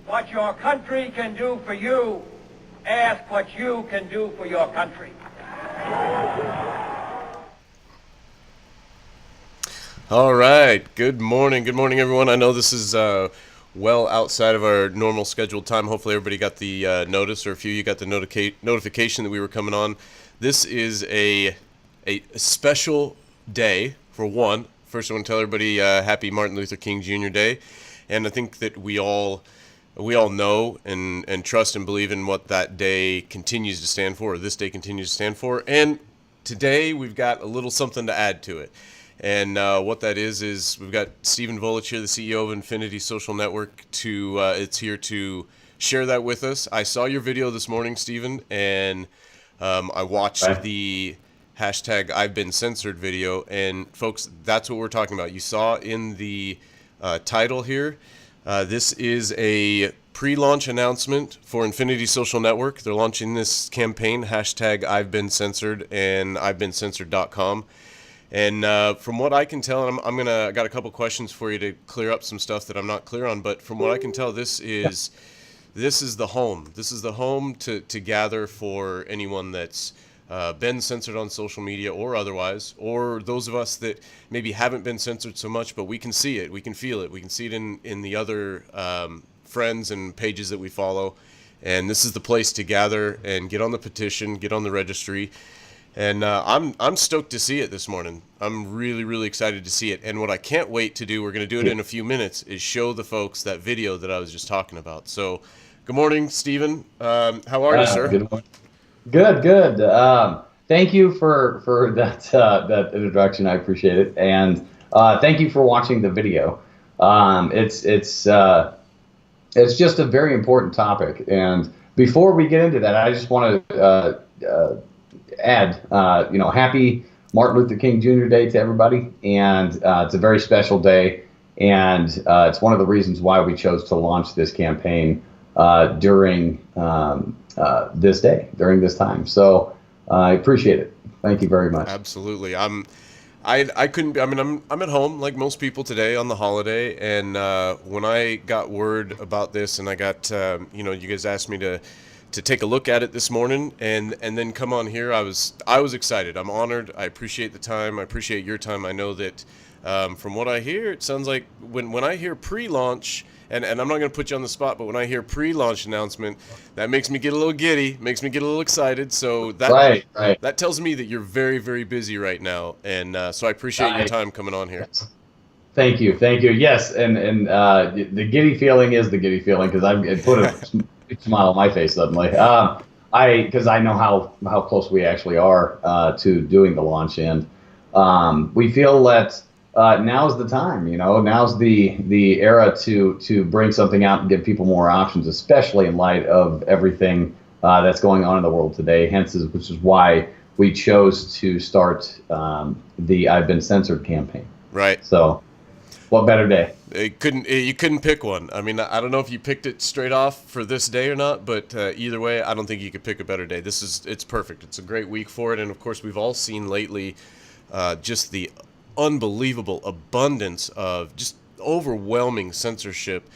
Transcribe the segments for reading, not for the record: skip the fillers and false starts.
what your country can do for you. Ask what you can do for your country. All right. Good morning, everyone. I know this is well outside of our normal scheduled time. Hopefully everybody got the notice, or a few of you got the notification that we were coming on. This is a special day. For one, first I want to tell everybody happy Martin Luther King Jr. Day. And I think that we all know and trust and believe in what that day continues to stand for, or this day continues to stand for. And today we've got a little something to add to it. And what that is we've got Stephen Vulich here, the CEO of Infinity Social Network, it's here to share that with us. I saw your video this morning, Stephen, and I watched the hashtag I've Been Censored video. And folks, that's what we're talking about. You saw in the title here, this is a pre-launch announcement for Infinity Social Network. They're launching this campaign, hashtag I've Been Censored and I'veBeenCensored.com. And from what I can tell, and I got a couple questions for you to clear up some stuff that I'm not clear on, but from what I can tell, this is the home. This is the home to gather for anyone that's been censored on social media or otherwise, or those of us that maybe haven't been censored so much, but we can see it, we can feel it, we can see it in the other friends and pages that we follow. And this is the place to gather and get on the petition, get on the registry. And I'm stoked to see it this morning. I'm really, really excited to see it. And what I can't wait to do, we're going to do it in a few minutes, is show the folks that video that I was just talking about. So, good morning, Stephen. How are you, sir? Good morning. Good. Thank you for that introduction. I appreciate it. And thank you for watching the video. It's just a very important topic. And before we get into that, I just want to add, happy Martin Luther King Jr. Day to everybody, and it's a very special day, and it's one of the reasons why we chose to launch this campaign during this day, during this time. So I appreciate it. Thank you very much. Absolutely. I couldn't. I mean, I'm at home like most people today on the holiday, and when I got word about this, and I got you guys asked me to take a look at it this morning and then come on here, I was excited. I'm honored. I appreciate the time. I appreciate your time. I know that from what I hear, it sounds like when I hear pre-launch, and I'm not going to put you on the spot, but when I hear pre-launch announcement, that makes me get a little giddy, makes me get a little excited. So that that tells me that you're very, very busy right now. And so I appreciate your time coming on here. Thank you. Yes, and the giddy feeling is the giddy feeling, because it put a smile on my face suddenly. Because I know how close we actually are to doing the launch, and we feel that now's the time. Now's the era to bring something out and give people more options, especially in light of everything that's going on in the world today. Which is why we chose to start the I've Been Censored campaign. Right. So, what better day? You couldn't pick one. I mean, I don't know if you picked it straight off for this day or not, but either way, I don't think you could pick a better day. It's perfect. It's a great week for it, and of course, we've all seen lately just the unbelievable abundance of just overwhelming censorship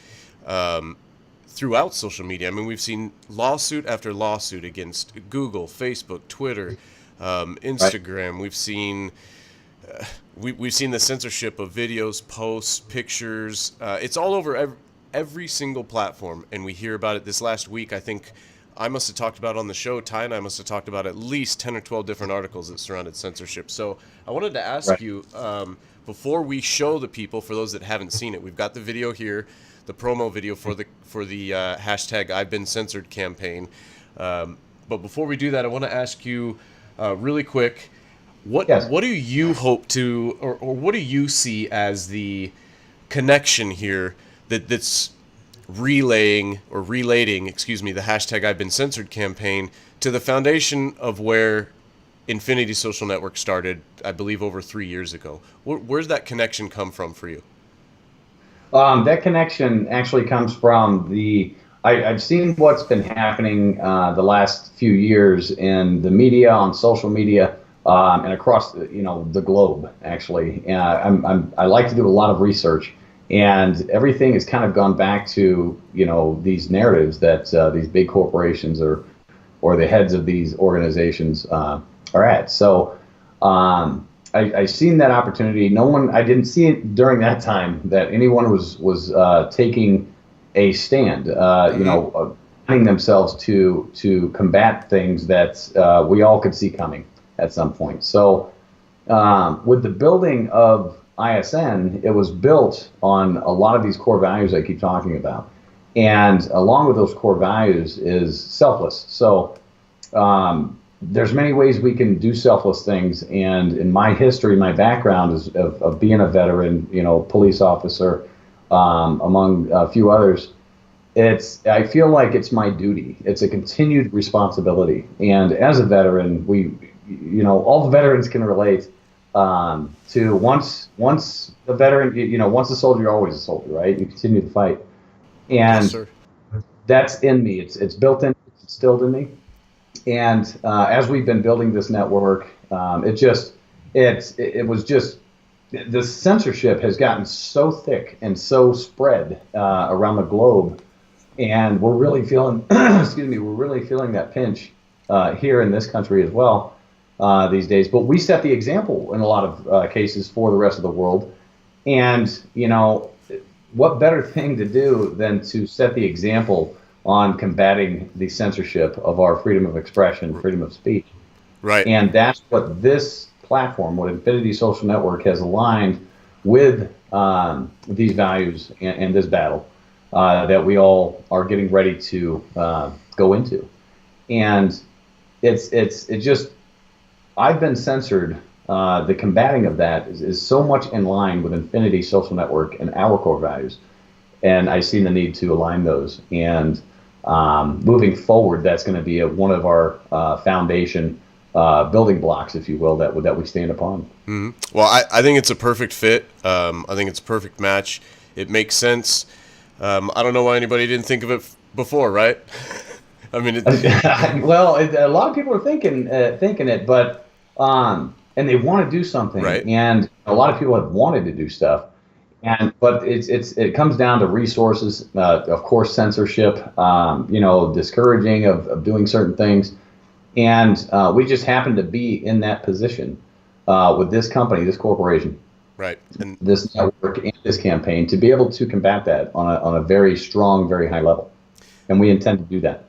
throughout social media. I mean, we've seen lawsuit after lawsuit against Google, Facebook, Twitter, Instagram. We've seen. We've seen the censorship of videos, posts, pictures. It's all over every single platform, and we hear about it this last week. I think I must have talked about on the show, Ty and I must have talked about at least 10 or 12 different articles that surrounded censorship. So I wanted to ask you, before we show the people, for those that haven't seen it, we've got the video here, the promo video for the hashtag I've Been Censored campaign. But before we do that, I want to ask you really quick, what do you hope to, or what do you see as the connection here that's relating, the hashtag I've Been Censored campaign to the foundation of where Infinity Social Network started, I believe, over 3 years ago? Where's that connection come from for you? That connection actually comes from I've seen what's been happening the last few years in the media, on social media, and across the globe. Actually, I like to do a lot of research, And everything has kind of gone back to, these narratives that these big corporations or the heads of these organizations are at. So I seen that opportunity. I didn't see it during that time that anyone was taking a stand, finding themselves to combat things that we all could see coming at some point. So with the building of ISN, it was built on a lot of these core values I keep talking about. And along with those core values is selfless. So there's many ways we can do selfless things. And in my history, my background is of being a veteran, police officer, among a few others. I feel like it's my duty. It's a continued responsibility. And as a veteran, all the veterans can relate to once a veteran, once a soldier, always a soldier, right? You continue to fight. And Yes, sir. that's in me. It's built in, it's instilled in me. And as we've been building this network, it was just the censorship has gotten so thick and so spread around the globe, and we're really feeling excuse me, we're really feeling that pinch here in this country as well these days. But we set the example in a lot of cases for the rest of the world, and what better thing to do than to set the example on combating the censorship of our freedom of expression, freedom of speech. Right. And that's what this platform, what Infinity Social Network has aligned with these values and this battle that we all are getting ready to go into. And I've been censored. The combating of that is so much in line with Infinity Social Network and our core values. And I see the need to align those. And moving forward, that's going to be one of our foundation building blocks, if you will, that we stand upon. Mm-hmm. Well, I think it's a perfect fit. I think it's a perfect match. It makes sense. I don't know why anybody didn't think of it before, right? I mean, well, a lot of people are thinking it, but and they want to do something, right. And a lot of people have wanted to do stuff. But it comes down to resources, of course, censorship, discouraging of doing certain things, and we just happen to be in that position with this company, this corporation, right, and this network, and this campaign to be able to combat that on a very strong, very high level, and we intend to do that.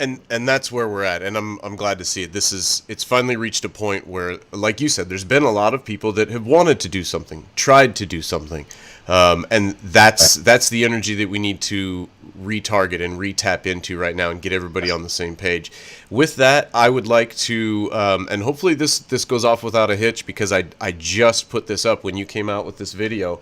And that's where we're at, and I'm glad to see it. It's finally reached a point where, like you said, there's been a lot of people that have wanted to do something, tried to do something, and that's the energy that we need to retarget and retap into right now and get everybody on the same page. With that, I would like to, and hopefully this goes off without a hitch, because I just put this up when you came out with this video.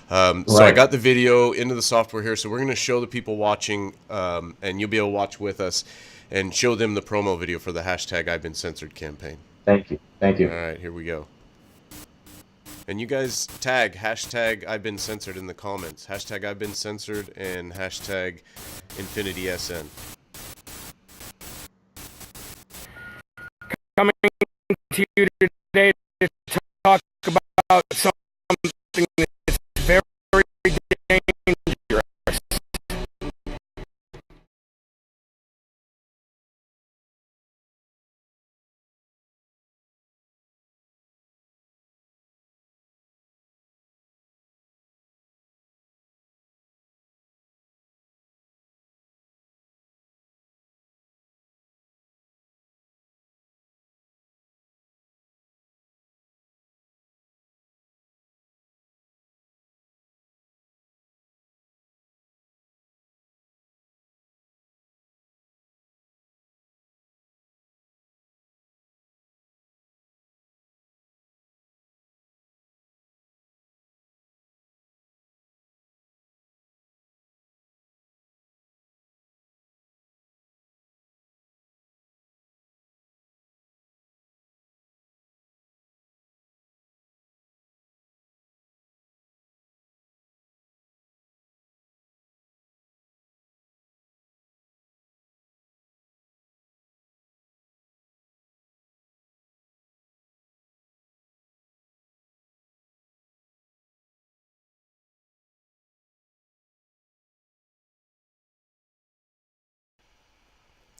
So I got the video into the software here, so we're going to show the people watching, and you'll be able to watch with us and show them the promo video for the hashtag I've Been Censored campaign. Thank you. All right, here we go. And you guys tag hashtag I've Been Censored in the comments. Hashtag I've Been Censored and hashtag InfinitySN. Coming to you today to talk about something that's very dangerous.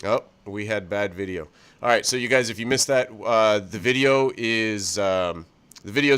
Oh, we had bad video. All right, so you guys, if you missed that, the video is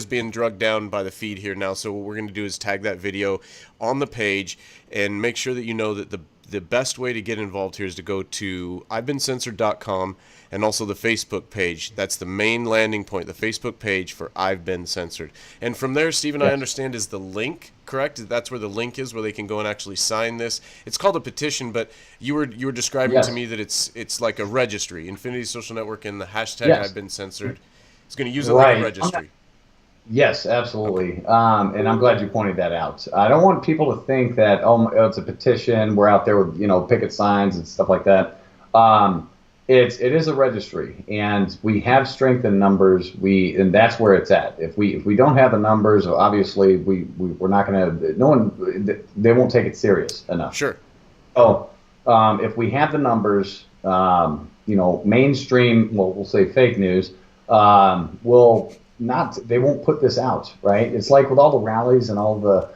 being drugged down by the feed here now. So what we're going to do is tag that video on the page and make sure that you know that the best way to get involved here is to go to I'veBeenCensored.com and also the Facebook page. That's the main landing point, the Facebook page for I've Been Censored. And from there, Stephen, I understand, is the link, correct? That's where the link is, where they can go and actually sign this. It's called a petition, but you were describing to me that it's like a registry. Infinity Social Network and the hashtag I've Been Censored. It's going to use it like a registry. Yes, absolutely. And I'm glad you pointed that out. I don't want people to think that, it's a petition, we're out there with, picket signs and stuff like that. It is a registry, and we have strength in numbers. And that's where it's at. If we don't have the numbers, obviously we're not going to, they won't take it serious enough. Sure. So if we have the numbers, mainstream, we'll say fake news, they won't put this out, right? It's like with all the rallies and all the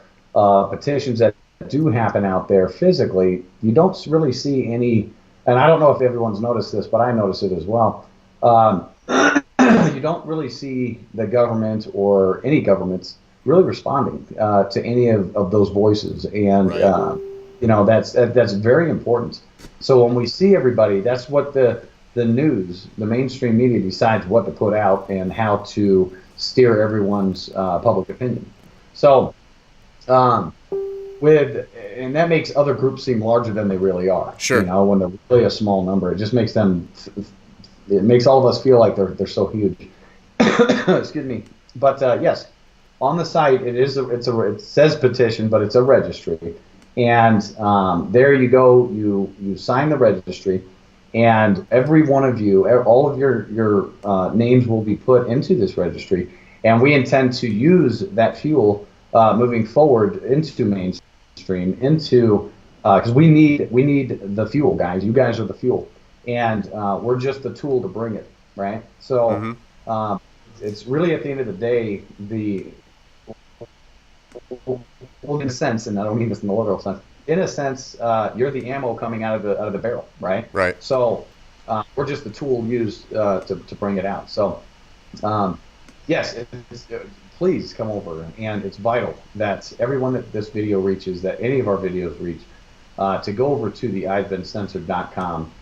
petitions that do happen out there physically, you don't really see any, and I don't know if everyone's noticed this, but I notice it as well. You don't really see the government or any governments really responding to any of those voices, and that's very important. So when we see everybody, that's what the news, the mainstream media decides what to put out and how to steer everyone's public opinion. So, and that makes other groups seem larger than they really are. Sure. When they're really a small number, it just makes it makes all of us feel like they're so huge. Excuse me. But yes, on the site it says petition, but it's a registry, and there you go. You sign the registry. And every one of you, all of your names will be put into this registry, and we intend to use that fuel moving forward into mainstream, because we need the fuel, guys. You guys are the fuel, and we're just the tool to bring it, right? So it's really, at the end of the day, in a sense, and I don't mean this in the literal sense. In a sense, you're the ammo coming out of the barrel, right? Right. So we're just the tool used to bring it out. So yes, please come over, and it's vital that everyone that this video reaches, that any of our videos reach, to go over to the I'veBeenCensored.com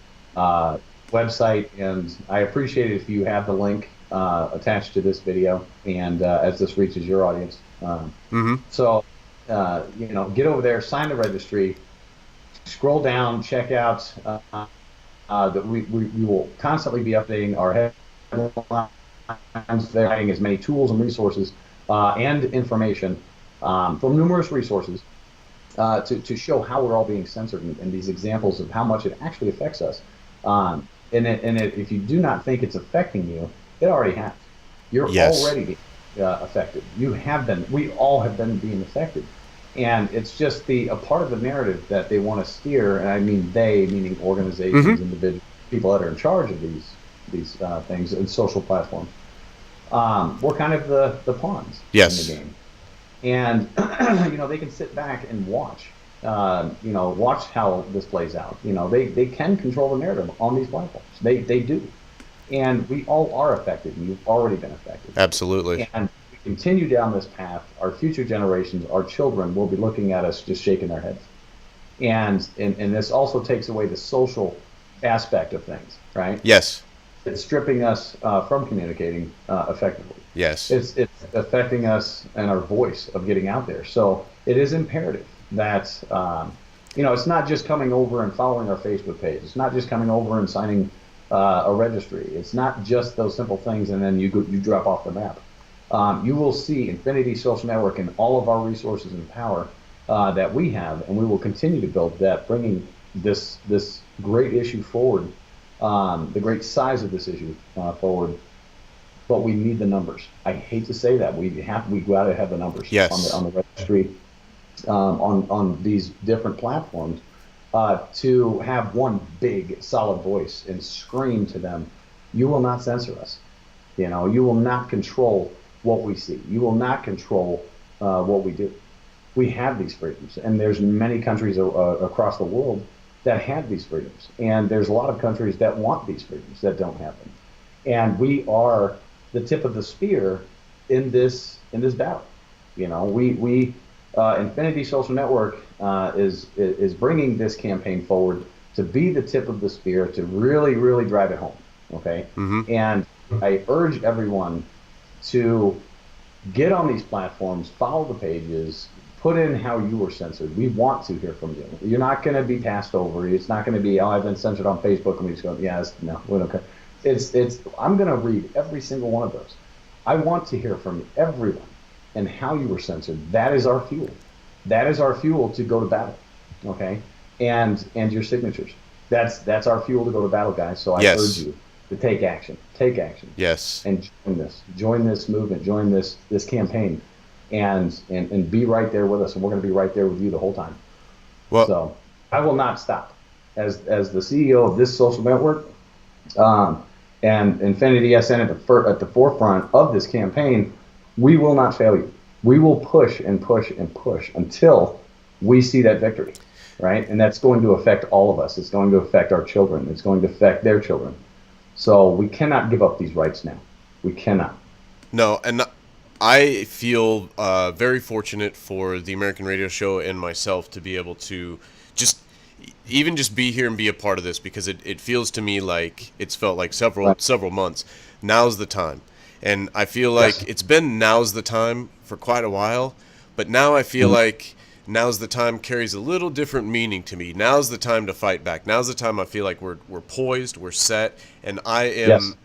website, and I appreciate it if you have the link attached to this video, and as this reaches your audience. So. Get over there, sign the registry, scroll down, check out that we will constantly be updating our headlines there, adding as many tools and resources and information from numerous resources to show how we're all being censored, and these examples of how much it actually affects us. If you do not think it's affecting you, it already has. You're already being affected. You have been. We all have been being affected. And it's just a part of the narrative that they want to steer, and I mean they, meaning organizations, individuals, people that are in charge of these things and social platforms. We're kind of the pawns in the game, and they can sit back and watch, watch how this plays out. They can control the narrative on these platforms. They do, and we all are affected, and you've already been affected. Absolutely. And continue down this path, our future generations, our children, will be looking at us just shaking their heads. And this also takes away the social aspect of things, right? Yes. It's stripping us from communicating effectively. Yes. It's affecting us and our voice of getting out there. So it is imperative that it's not just coming over and following our Facebook page. It's not just coming over and signing a registry. It's not just those simple things, and then you drop off the map. You will see Infinity Social Network and all of our resources and power that we have, and we will continue to build that, bringing this great issue forward, the great size of this issue forward. But we need the numbers. I hate to say that. We got to have the numbers on the registry, on these different platforms, to have one big solid voice and scream to them, you will not censor us. You will not control what we see. You will not control what we do. We have these freedoms, and there's many countries across the world that have these freedoms. And there's a lot of countries that want these freedoms that don't have them. And we are the tip of the spear in this battle. You know, we Infinity Social Network is bringing this campaign forward to be the tip of the spear to really drive it home. Okay, and I urge everyone to get on these platforms, follow the pages, put in how you were censored. We want to hear from you. You're not going to be passed over. It's not going to be, oh, I've been censored on Facebook, and we just go, yes, no, we don't care. I'm going to read every single one of those. I want to hear from everyone and how you were censored. That is our fuel. That is our fuel to go to battle. Okay, and your signatures. That's our fuel to go to battle, guys. So I urge you to take action. Take action. Yes. And join this movement. Join this campaign, and be right there with us. And we're going to be right there with you the whole time. Well, so I will not stop as the CEO of this social network. And Infinity SN at the forefront of this campaign, we will not fail you. We will push and push and push until we see that victory, right? And that's going to affect all of us. It's going to affect our children. It's going to affect their children. So we cannot give up these rights now. We cannot. No, and I feel very fortunate for the American Radio Show and myself to be able to just be here and be a part of this, because it feels to me like it's felt like several months. Now's the time. And I feel like it's been now's the time for quite a while, but now I feel like now's the time carries a little different meaning to me. Now's the time to fight back. Now's the time I feel like we're poised, we're set, and I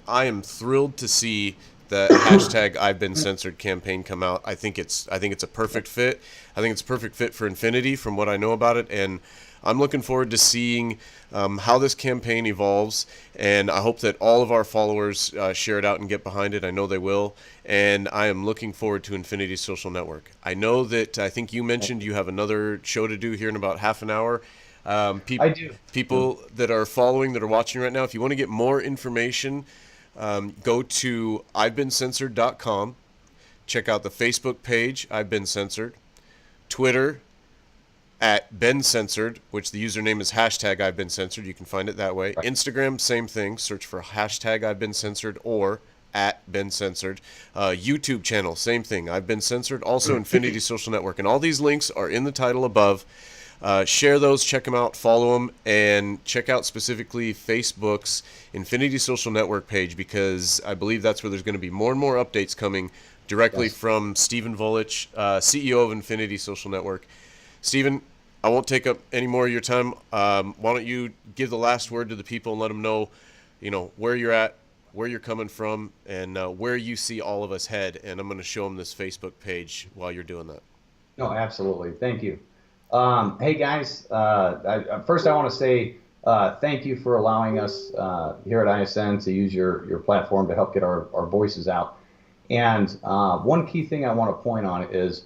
am thrilled to see the hashtag I've Been Censored campaign come out. I think it's a perfect fit. I think it's a perfect fit for Infinity from what I know about it, and I'm looking forward to seeing how this campaign evolves, and I hope that all of our followers share it out and get behind it. I know they will, and I am looking forward to Infinity Social Network. I know that I think you mentioned you have another show to do here in about half an hour. I do. People that are following, that are watching right now, if you want to get more information, go to I'veBeenCensored.com. Check out the Facebook page, I've Been Censored. Twitter, at Ben Censored, which the username is hashtag I've Been Censored. You can find it that way. Right. Instagram, same thing. Search for hashtag I've Been Censored or at Ben Censored. YouTube channel, same thing. I've Been Censored. Also Infinity Social Network. And all these links are in the title above. Share those, check them out, follow them, and check out specifically Facebook's Infinity Social Network page, because I believe that's where there's going to be more and more updates coming directly from Stephen Vulich, CEO of Infinity Social Network. Stephen, I won't take up any more of your time. Why don't you give the last word to the people and let them know, where you're at, where you're coming from, and where you see all of us head. And I'm going to show them this Facebook page while you're doing that. No, absolutely. Thank you. Hey, guys. First, I want to say thank you for allowing us here at ISN to use your platform to help get our voices out. And one key thing I want to point on is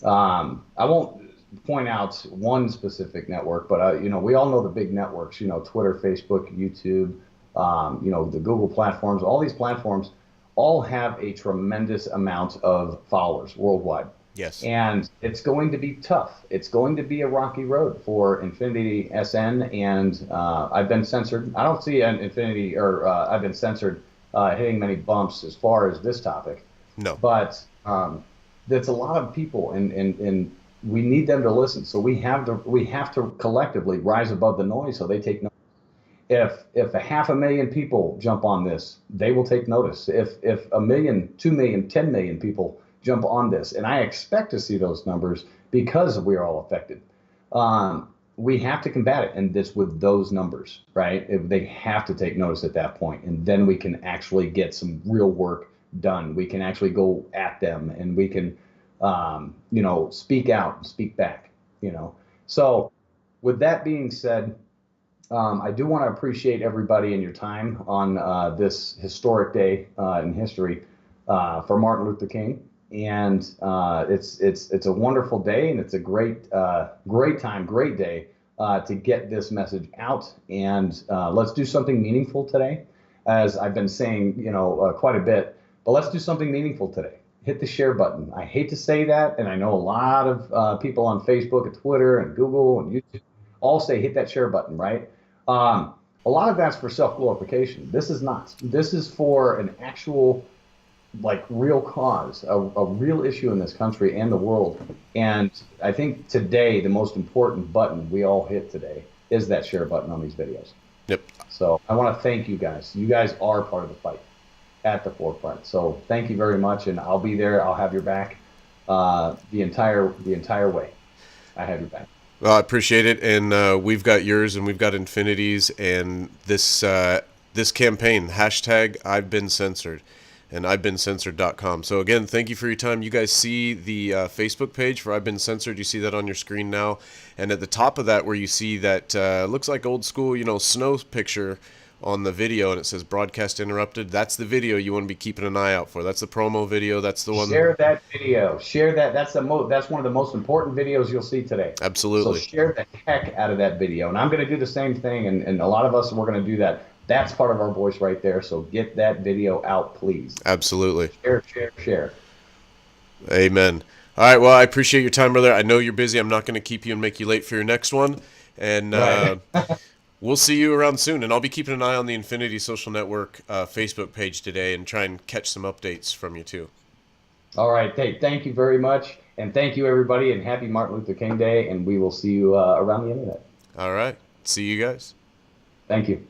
I won't point out one specific network, but we all know the big networks, Twitter, Facebook, YouTube, the Google platforms. All these platforms all have a tremendous amount of followers worldwide. Yes. And it's going to be tough. It's going to be a rocky road for Infinity SN and I've Been Censored. I don't see an Infinity or I've Been Censored hitting many bumps as far as this topic. No. But that's a lot of people, and we need them to listen. So we have to collectively rise above the noise so they take notice. If 500,000 people jump on this, they will take notice. If 1 million, 2 million, 10 million people jump on this, and I expect to see those numbers because we are all affected. We have to combat it, and it's with those numbers, right? They have to take notice at that point, and then we can actually get some real work done. We can actually go at them, and we can speak out and speak back, So with that being said, I do want to appreciate everybody and your time on this historic day in history for Martin Luther King. And it's a wonderful day, and it's a great time, great day to get this message out. And let's do something meaningful today, as I've been saying, quite a bit, but let's do something meaningful today. Hit the share button. I hate to say that, and I know a lot of people on Facebook and Twitter and Google and YouTube all say hit that share button, right? A lot of that's for self-glorification. This is not. This is for an actual, like, real cause, a real issue in this country and the world. And I think today the most important button we all hit today is that share button on these videos. Yep. So I want to thank you guys. You guys are part of the fight at the forefront. So thank you very much, and I'll be there. I'll have your back the entire way. I have your back. Well, I appreciate it, and we've got yours, and we've got Infinity's, and this campaign, hashtag I've been censored, and I'veBeenCensored.com. So again, thank you for your time. You guys see the Facebook page for I've Been Censored. You see that on your screen now, and at the top of that, where you see that looks like old school, snow picture on the video, and it says broadcast interrupted. That's the video you want to be keeping an eye out for. That's the promo video. That's the one. Share that video. Share that. That's one of the most important videos you'll see today. Absolutely. So share the heck out of that video. And I'm going to do the same thing, and a lot of us, we're going to do that. That's part of our voice right there. So get that video out, please. Absolutely. Share. Amen. All right. Well, I appreciate your time, brother. I know you're busy. I'm not going to keep you and make you late for your next one. And Right. we'll see you around soon. And I'll be keeping an eye on the Infinity Social Network Facebook page today and try and catch some updates from you too. All right. Hey, thank you very much. And thank you, everybody. And happy Martin Luther King Day. And we will see you around the internet. All right. See you guys. Thank you.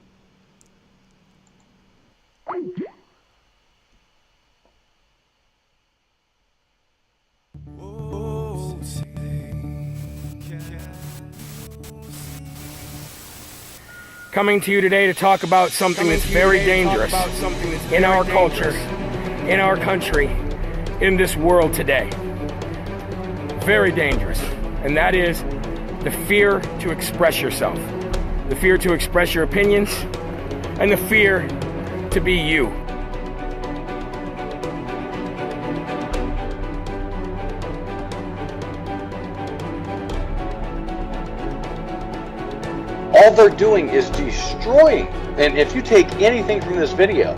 Coming to you today to talk about something that's very dangerous in our culture, in our country, in this world today. Very dangerous. And that is the fear to express yourself, the fear to express your opinions, and the fear to be you. All they're doing is destroying, and if you take anything from this video,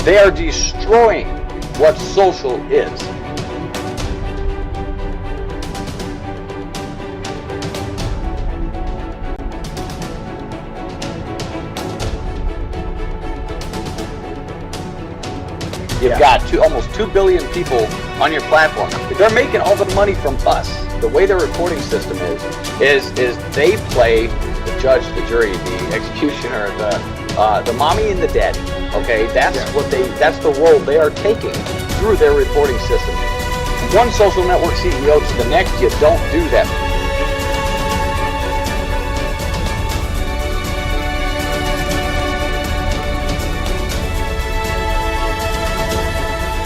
they are destroying what social is. You've got almost 2 billion people on your platform. They're making all the money from us. The way their reporting system is they play the judge, the jury, the executioner, the mommy and the daddy. Okay, that's that's the role they are taking through their reporting system. One social network CEO to the next, you don't do that.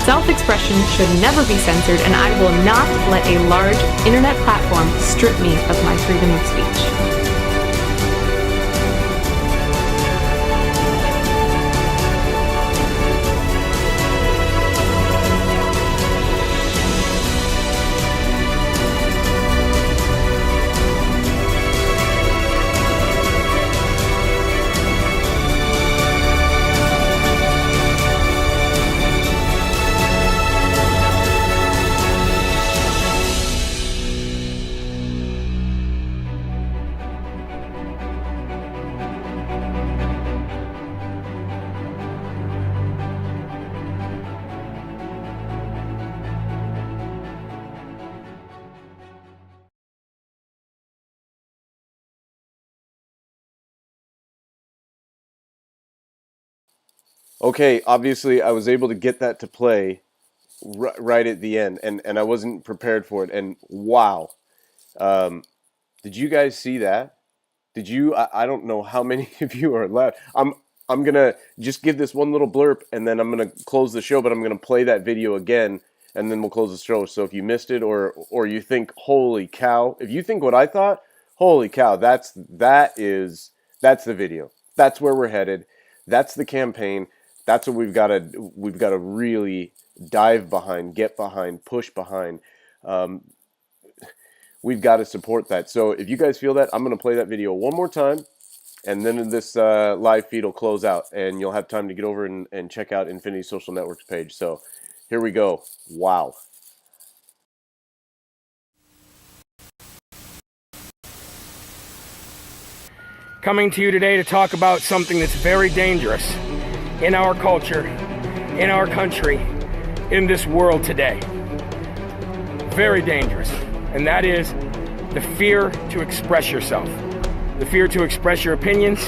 Self-expression should never be censored, and I will not let a large internet platform strip me of my freedom of speech. Okay, obviously I was able to get that to play right at the end, and I wasn't prepared for it. And wow, did you guys see that? Did you? I don't know how many of you are left. I'm gonna just give this one little blurb, and then I'm gonna close the show. But I'm gonna play that video again, and then we'll close the show. So if you missed it, or you think, holy cow, if you think what I thought, holy cow, that's the video. That's where we're headed. That's the campaign. That's what we've got to really dive behind, get behind, push behind. We've got to support that. So if you guys feel that, I'm going to play that video one more time, and then this live feed will close out, and you'll have time to get over and check out Infinity Social Network's page. So here we go. Wow. Coming to you today to talk about something that's very dangerous in our culture, in our country, in this world today. Very dangerous. And that is the fear to express yourself, the fear to express your opinions,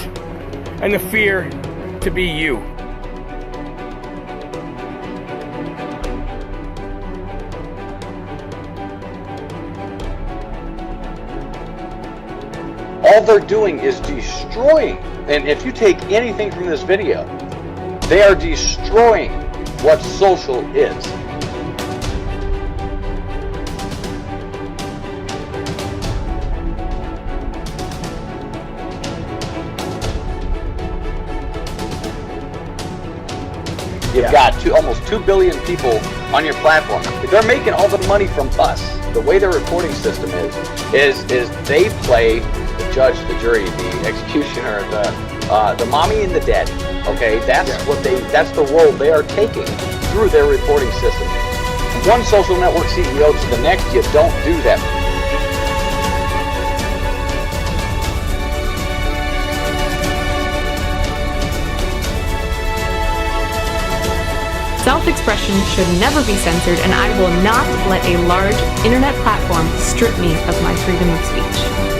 and the fear to be you. All they're doing is destroying. And if you take anything from this video, they are destroying what social is. You've got almost 2 billion people on your platform. They're making all the money from us. The way their reporting system is they play the judge, the jury, the executioner, the mommy and the daddy. Okay, that's that's the role they are taking through their reporting system. One social network CEO to the next, you don't do that. Self-expression should never be censored, and I will not let a large internet platform strip me of my freedom of speech.